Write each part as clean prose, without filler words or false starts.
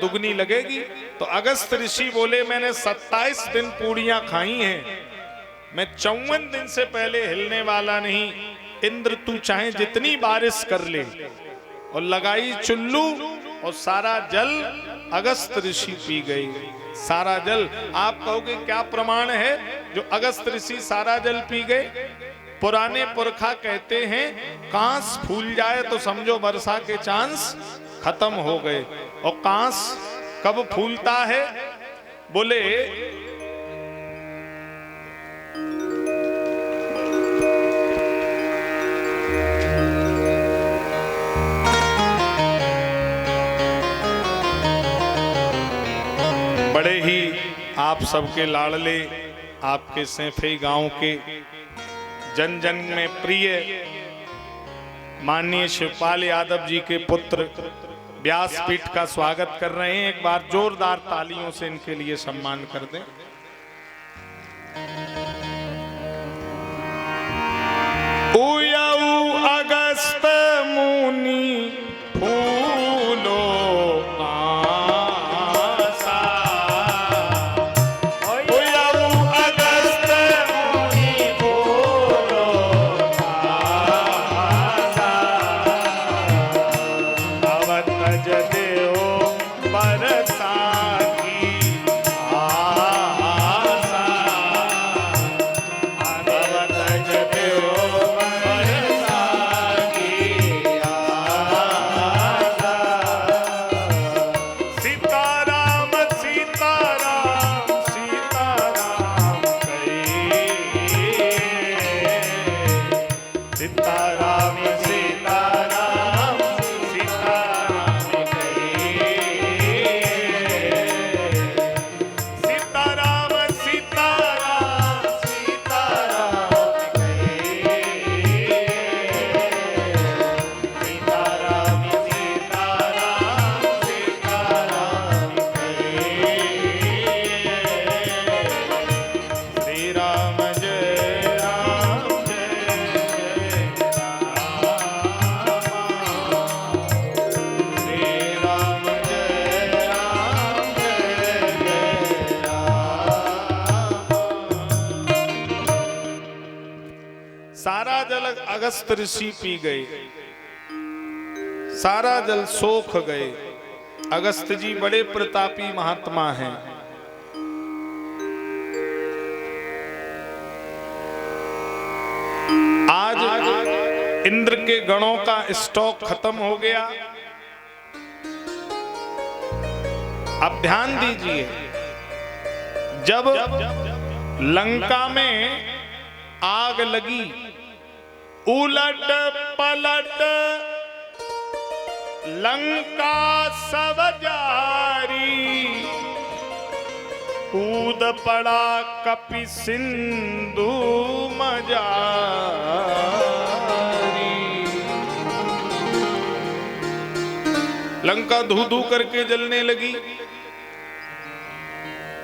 दुगनी लगेगी। तो अगस्त ऋषि बोले मैंने 27 दिन पूड़ियां खाई हैं, मैं 54 दिन से पहले हिलने वाला नहीं। इंद्र तू चाहे जितनी बारिश कर ले। और लगाई चुल्लू और सारा जल अगस्त ऋषि पी गई। सारा जल, आप कहोगे क्या प्रमाण है जो अगस्त ऋषि सारा जल पी गए? पुराने पुरखा कहते हैं कांस फूल जाए तो समझो वर्षा के चांस खत्म हो गए। और कांस कब फूलता है? बोले बड़े ही आप सबके लाडले, आपके सैफई गांव के जन जन में प्रिय माननीय शिवपाल यादव जी के पुत्र व्यासपीठ का स्वागत कर रहे हैं। एक बार जोरदार तालियों से इनके लिए सम्मान कर दें। उयऊ अगस्त मुनि फूलो सारा जल अगस्त ऋषि पी गए, सारा जल सोख गए। अगस्त जी बड़े प्रतापी महात्मा हैं। आज इंद्र के गणों का स्टॉक खत्म हो गया। अब ध्यान दीजिए, जब लंका में आग लगी, उलट पलट लंका सब जारी, कूद पड़ा कपि सिंधु मजारी। लंका धू धू करके जलने लगी।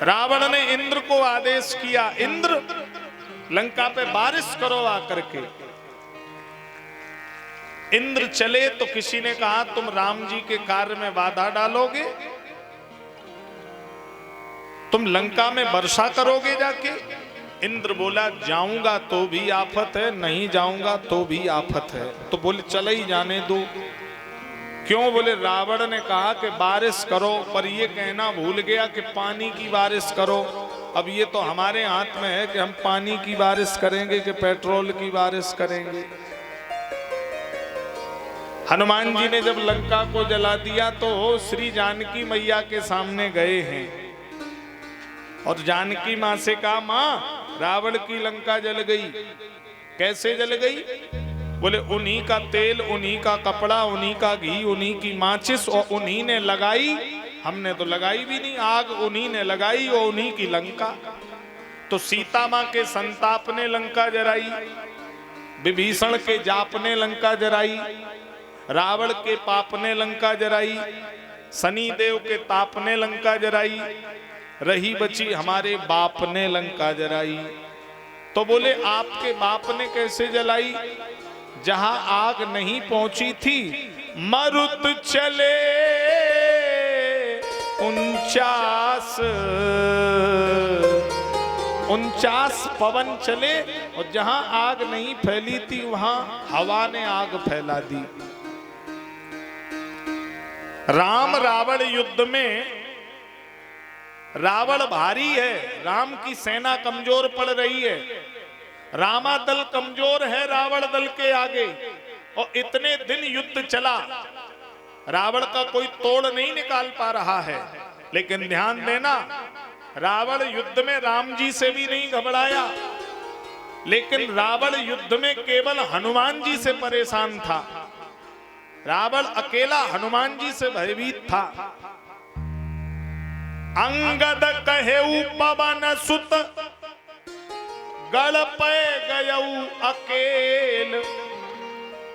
रावण ने इंद्र को आदेश किया, इंद्र लंका पे बारिश करो आकर के। इंद्र चले तो किसी ने कहा तुम राम जी के कार्य में बाधा डालोगे, तुम लंका में वर्षा करोगे जाके। इंद्र बोला जाऊंगा तो भी आफत है, नहीं जाऊंगा तो भी आफत है। तो बोले चले ही जाने दो। क्यों? बोले रावण ने कहा कि बारिश करो, पर ये कहना भूल गया कि पानी की बारिश करो। अब ये तो हमारे हाथ में है कि हम पानी की बारिश करेंगे कि पेट्रोल की बारिश करेंगे। हनुमान जी ने जब लंका को जला दिया तो श्री जानकी मैया के सामने गए हैं और जानकी मां से कहा, मां रावण की लंका जल गई। कैसे जल गई? बोले उन्हीं का तेल, उन्हीं का कपड़ा, उन्हीं का घी, उन्हीं की माचिस और उन्हीं ने लगाई, हमने तो लगाई भी नहीं। आग उन्हीं ने लगाई और उन्हीं की लंका। तो सीता मां के संताप ने लंका जराई, विभीषण के जाप ने लंका जराई, रावण के पाप ने लंका जराई, शनि देव के ताप ने लंका जराई, रही बची हमारे बाप ने लंका जराई। तो बोले आपके बाप ने कैसे जलाई? जहां आग नहीं पहुंची थी, मरुत चले 49 पवन चले और जहां आग नहीं फैली थी वहां हवा ने आग फैला दी। राम रावण युद्ध में रावण भारी है, राम की सेना कमजोर पड़ रही है, रामा दल कमजोर है रावण दल के आगे, और इतने दिन युद्ध चला, रावण का कोई तोड़ नहीं निकाल पा रहा है। लेकिन ध्यान देना, रावण युद्ध में राम जी से भी नहीं घबराया, लेकिन रावण युद्ध में केवल हनुमान जी से परेशान था। रावण अकेला हनुमान जी से भयभीत था। अंगद कहेऊ पवन सुत गड़ पे गयऊ अकेल।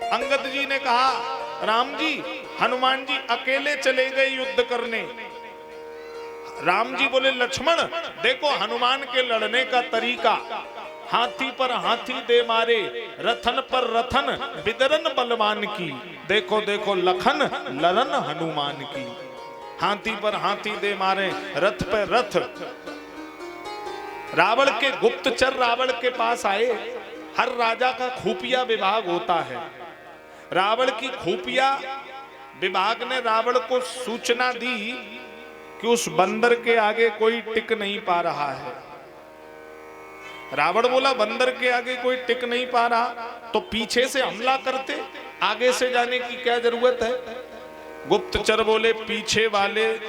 अंगद जी ने कहा, राम जी, हनुमान जी अकेले चले गए युद्ध करने। राम जी बोले, लक्ष्मण देखो हनुमान के लड़ने का तरीका, हाथी पर हाथी दे मारे, रथन पर रथन बिदरन बलवान की। देखो देखो लखन ललन हनुमान की। हाथी पर हाथी दे मारे, रथ पे रथ। रावण के गुप्तचर रावण के पास आए। हर राजा का खुफिया विभाग होता है। रावण की खुफिया विभाग ने रावण को सूचना दी कि उस बंदर के आगे कोई टिक नहीं पा रहा है। रावण बोला, बंदर के आगे कोई टिक नहीं पा रहा तो पीछे से हमला करते, आगे से जाने की क्या जरूरत है। गुप्तचर बोले, पीछे वाले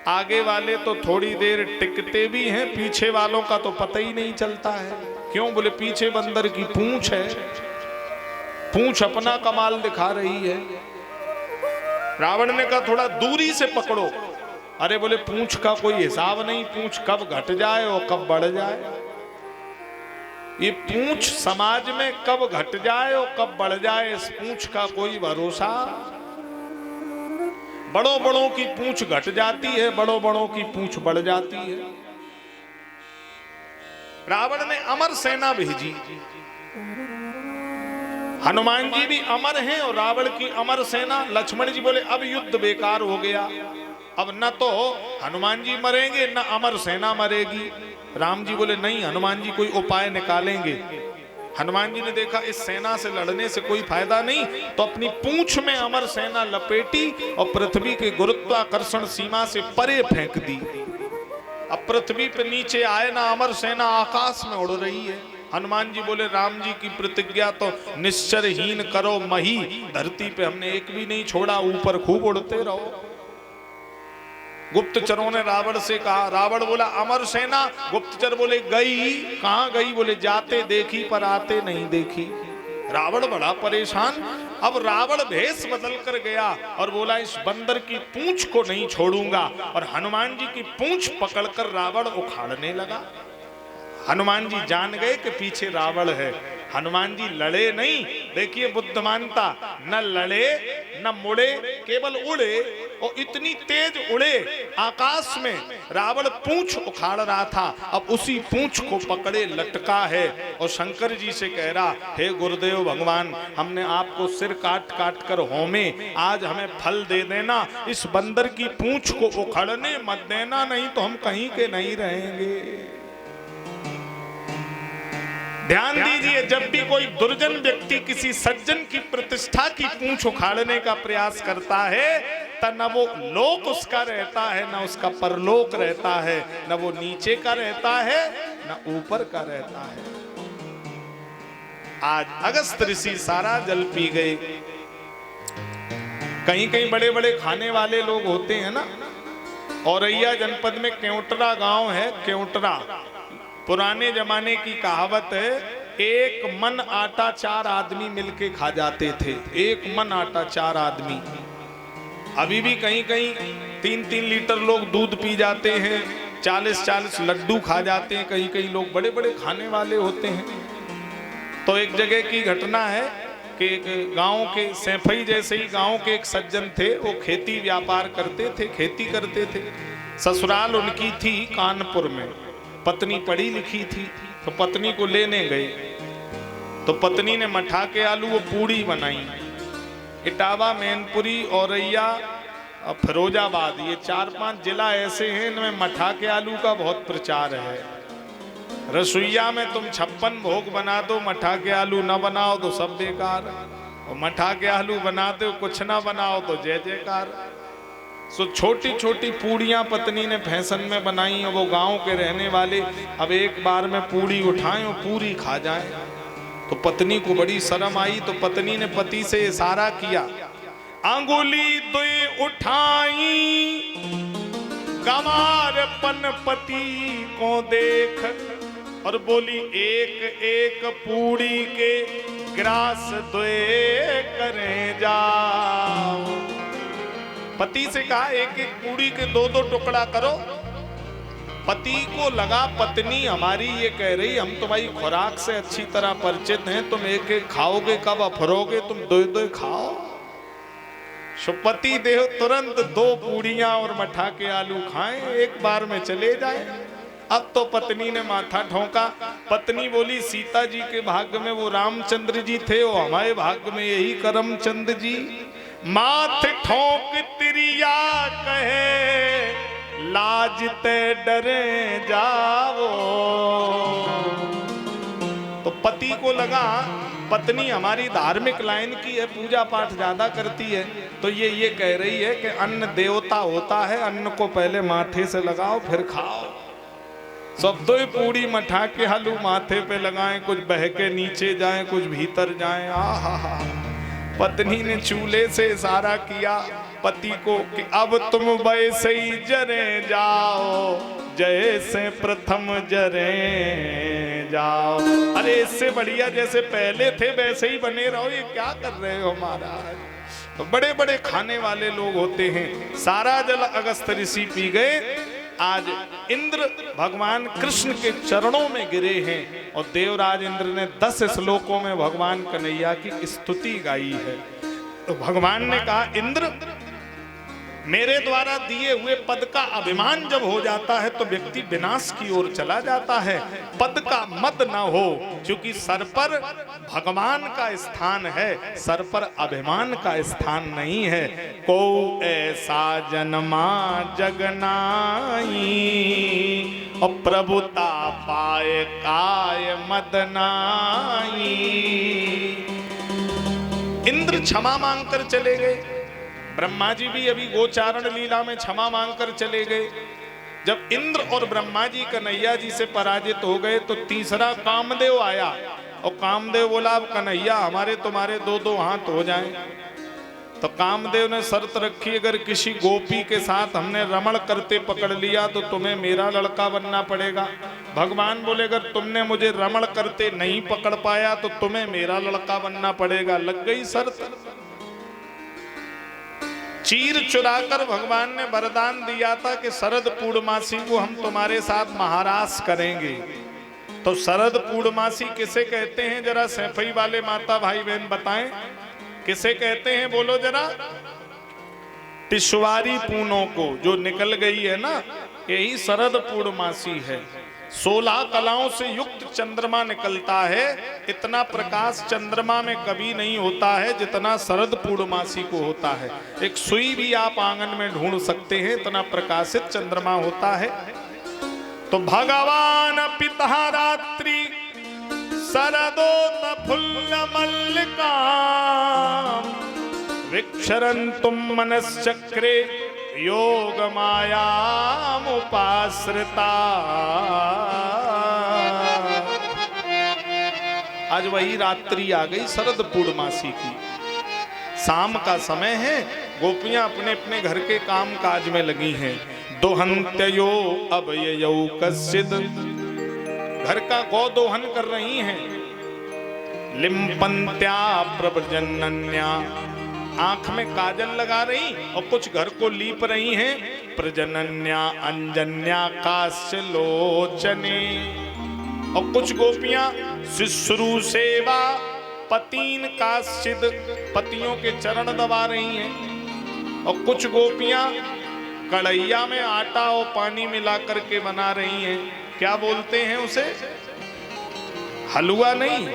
आगे वाले तो थोड़ी देर टिकते भी हैं, पीछे वालों का तो पता ही नहीं चलता है। क्यों? बोले, पीछे बंदर की पूंछ है, पूंछ अपना कमाल दिखा रही है। रावण ने कहा, थोड़ा दूरी से पकड़ो। अरे बोले, पूंछ का कोई हिसाब नहीं, पूंछ कब घट जाए और कब बढ़ जाए। ये पूंछ समाज में कब घट जाए और कब बढ़ जाए, इस पूंछ का कोई भरोसा। बड़ों बड़ों की पूंछ घट जाती है, बड़ों बड़ों की पूंछ बढ़ जाती है। रावण ने अमर सेना भेजी। हनुमान जी भी अमर हैं और रावण की अमर सेना। लक्ष्मण जी बोले, अब युद्ध बेकार हो गया, अब न तो हनुमान जी मरेंगे न अमर सेना मरेगी। राम जी बोले, नहीं, हनुमान जी कोई उपाय निकालेंगे। हनुमान जी ने देखा इस सेना से लड़ने से कोई फायदा नहीं, तो अपनी पूंछ में अमर सेना लपेटी और पृथ्वी के गुरुत्वाकर्षण सीमा से परे फेंक दी। अब पृथ्वी पे नीचे आए ना अमर सेना, आकाश में उड़ रही है। हनुमान जी बोले, राम जी की प्रतिज्ञा तो निश्चरहीन करो मही, धरती पे हमने एक भी नहीं छोड़ा, ऊपर खूब उड़ते रहो। गुप्तचरों ने रावण से कहा। रावण बोला, अमर सेना। गुप्तचर बोले, गई कहां गई? बोले, जाते देखी पर आते नहीं देखी। रावण बड़ा परेशान। अब रावण भेष बदल कर गया और बोला, इस बंदर की पूंछ को नहीं छोड़ूंगा। और हनुमान जी की पूंछ पकड़कर रावण उखाड़ने लगा। हनुमान जी जान गए कि पीछे रावण है। हनुमान जी लड़े नहीं। देखिए बुद्धिमानता, न लड़े न मुड़े, केवल उड़े, और इतनी तेज उड़े आकाश में। रावण पूंछ उखाड़ रहा था, अब उसी पूंछ को पकड़े लटका है और शंकर जी से कह रहा, हे गुरुदेव भगवान, हमने आपको सिर काट काट कर होमे, आज हमें फल दे देना, इस बंदर की पूंछ को उखाड़ने मत देना, नहीं तो हम कहीं के नहीं रहेंगे। ध्यान दीजिए, जब भी कोई दुर्जन व्यक्ति किसी सज्जन की प्रतिष्ठा की पूंछ उखाड़ने का प्रयास करता है, तब न वो लोक उसका रहता है, न उसका परलोक रहता है, न वो नीचे का रहता है, न ऊपर का रहता है। आज अगस्त ऋषि सारा जल पी गए। कहीं कहीं बड़े बड़े खाने वाले लोग होते हैं ना। औरैया जनपद में केवटरा गांव है। केवटरा, पुराने जमाने की कहावत है, एक मन आटा 4 आदमी मिलके खा जाते थे। एक मन आटा 4 आदमी। अभी भी कहीं कहीं 3-3 लीटर लोग दूध पी जाते हैं, 40-40 लड्डू खा जाते हैं। कहीं कहीं लोग बड़े बड़े खाने वाले होते हैं। तो एक जगह की घटना है कि एक गांव के सैफई जैसे ही गांव के एक सज्जन थे। वो खेती व्यापार करते थे, खेती करते थे। ससुराल उनकी थी कानपुर में। पत्नी पढ़ी लिखी थी, तो पत्नी को लेने गए। तो पत्नी ने मठा के आलू वो पूड़ी बनाई। इटावा, मैनपुरी, औरैया और फिरोजाबाद, ये 4-5 जिला ऐसे हैं इनमें मठा के आलू का बहुत प्रचार है। रसोईया में तुम 56 भोग बना दो, मठा के आलू ना बनाओ तो सब बेकार, और मठा के आलू बनाते हो कुछ ना बनाओ तो जय जयकार। सो छोटी छोटी पूड़ियाँ पत्नी ने फैशन में बनाई, और वो गांव के रहने वाले अब एक बार में पूड़ी उठाएं और पूरी खा जाएं। तो पत्नी को बड़ी शर्म आई, तो पत्नी ने पति से इशारा किया, अंगुली दुई उठाई गमारपन पति को देख, और बोली एक एक पूड़ी के ग्रास दुए करें जाओ। पति से कहा एक एक पूड़ी के 2-2 टुकड़ा करो। पति को लगा पत्नी हमारी ये कह रही हम तुम्हारी खुराक से अच्छी तरह परिचित हैं, तुम एक एक खाओगे कब अफरोगे, तुम 2-2 खाओ। पति देव तुरंत 2 पूड़ियां और मठा के आलू खाएं, एक बार में चले जाए। अब तो पत्नी ने माथा ठोंका। पत्नी बोली सीता जी के भाग्य में वो रामचंद्र जी थे, वो हमारे भाग्य में यही करमचंद जी। माथ ठोंक तिरिया कहे लाजते डरे जाओ। तो पति को लगा पत्नी हमारी धार्मिक लाइन की है, पूजा पाठ ज्यादा करती है, तो ये कह रही है कि अन्न देवता होता है, अन्न को पहले माथे से लगाओ फिर खाओ। सब 2 पूड़ी मठा के आलू माथे पे लगाएं, कुछ बह के नीचे जाएं, कुछ भीतर जाएं। आहा। पत्नी ने चूल्हे से इशारा किया पति को कि अब तुम वैसे ही जरे जाओ जैसे प्रथम जरे जाओ। अरे इससे बढ़िया जैसे पहले थे वैसे ही बने रहो, ये क्या कर रहे हो महाराज। बड़े बड़े खाने वाले लोग होते हैं। सारा जल अगस्त्य ऋषि पी गए। आज इंद्र भगवान कृष्ण के चरणों में गिरे हैं और देवराज इंद्र ने 10 श्लोकों में भगवान कन्हैया की स्तुति गाई है। तो भगवान ने कहा इंद्र मेरे द्वारा दिए हुए पद का अभिमान जब हो जाता है तो व्यक्ति विनाश की ओर चला जाता है। पद का मद न हो, क्योंकि सर पर भगवान का स्थान है, सर पर अभिमान का स्थान नहीं है। को ऐसा जन्मा जगनाई और प्रभुता पाए काय मदनाई। इंद्र क्षमा मांगकर चले गए। ब्रह्मा जी भी अभी गोचारण लीला में क्षमा मांगकर चले गए। जब इंद्र और ब्रह्मा जी कन्हैया जी से पराजित हो गए तो तीसरा कामदेव आया और कामदेव बोला अब कन्हैया हमारे तुम्हारे 2-2 हाथ हो जाएं। तो कामदेव ने शर्त रखी अगर किसी गोपी के साथ हमने रमण करते पकड़ लिया तो तुम्हें मेरा लड़का बनना पड़ेगा। भगवान बोले अगर तुमने मुझे रमण करते नहीं पकड़ पाया तो तुम्हें मेरा लड़का बनना पड़ेगा। लग गई शर्त। चीर चुराकर भगवान ने वरदान दिया था कि शरद पूर्णमासी को हम तुम्हारे साथ महारास करेंगे। तो शरद पूर्णमासी किसे कहते हैं जरा सैफई वाले माता भाई बहन बताएं, किसे कहते हैं बोलो जरा। टिशवारी पूनों को जो निकल गई है ना, यही शरद पूर्णमासी है। 16 कलाओं से युक्त चंद्रमा निकलता है। इतना प्रकाश चंद्रमा में कभी नहीं होता है जितना शरद पूर्णमासी को होता है। एक सुई भी आप आंगन में ढूंढ सकते हैं, इतना प्रकाशित चंद्रमा होता है। तो भगवान पिता रात्रि शरदोत फुल्ल मल्लिका विक्षरन्तुम मनश्चक्रे योग माया उपाश्रिता। आज वही रात्रि आ गई शरद पूर्णमासी की। शाम का समय है, गोपियां अपने अपने घर के काम काज में लगी हैं। दोहन्त्यो अभययौ कश्चिद, घर का गौ दोहन कर रही हैं। लिम्पन्त्या प्रव्रजन्या, आंख में काजल लगा रही और कुछ घर को लीप रही हैं। प्रजनन्या अंजन्या काश्चलोचने, और कुछ गोपियां शुश्रू सेवा पतीन काश्चिद, पतियों के चरण दबा रही हैं। और कुछ गोपियां कढ़ैया में आटा और पानी मिला करके बना रही हैं। क्या बोलते हैं उसे? हलवा नहीं,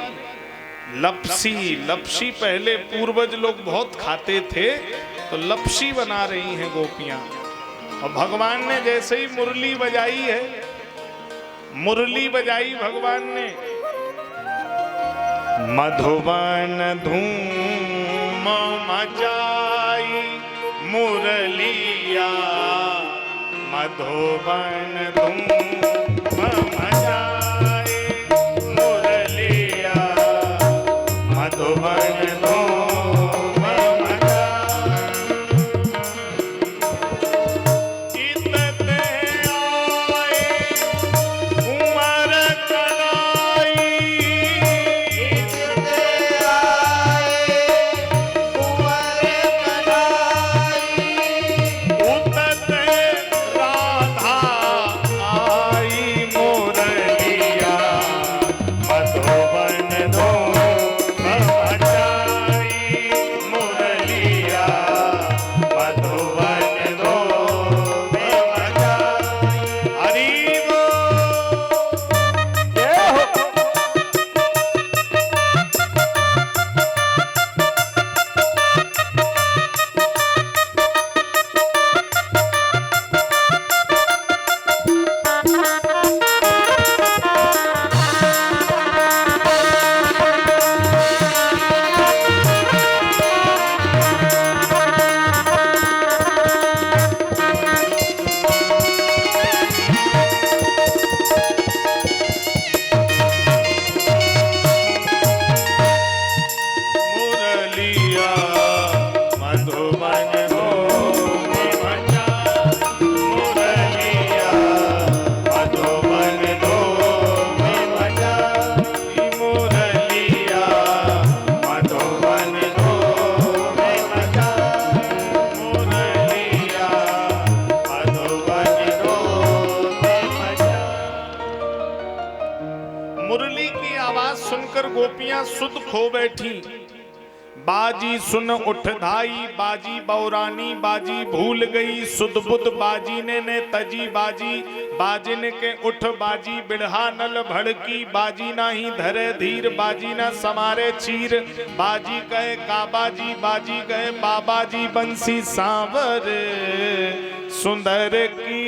लपसी। लपसी पहले पूर्वज लोग बहुत खाते थे। तो लपसी बना रही हैं गोपियां। और भगवान ने जैसे ही मुरली बजाई है, मुरली बजाई भगवान ने, मधुबन धूम मचाई मुरलिया, मधुबन धूम मचाई मुरलिया, मधुबन धूम मचाई। इतते आए कुंवर कलाई, इतते आए कुंवर कलाई, उतते राधा आई मुरलिया, मधुबन धूम मचाई मुरलिया, मधुबन धूम मचाई। हरि बोल। जय हो। मुरलिया, मधुबन धूम मचाई मुरलिया, मधुबन धूम मचाई मुरलिया, मधुबन धूम मचाई मुरलिया, मधुबन धूम मचाई। मुरली की आवाज सुनकर गोपियां सुध खो बैठी। बाजी सुन उठ धाई, बाजी बौरानी, बाजी भूल गई सुध बुध, बाजी ने तजी बाजी, बाजिन के उठ बाजी बिढ़ा नल भड़की, बाजी नाही धरे धीर, बाजी ना समारे चीर, बाजी कहे काबाजी, बाजी कहे बाबाजी, बंसी सांवर सुंदर की।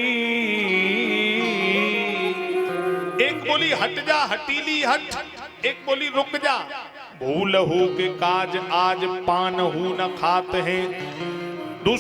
एक बोली हट जा हटीली हट, एक बोली रुक जा, भूल हो के काज आज पान हूं न खात हैं,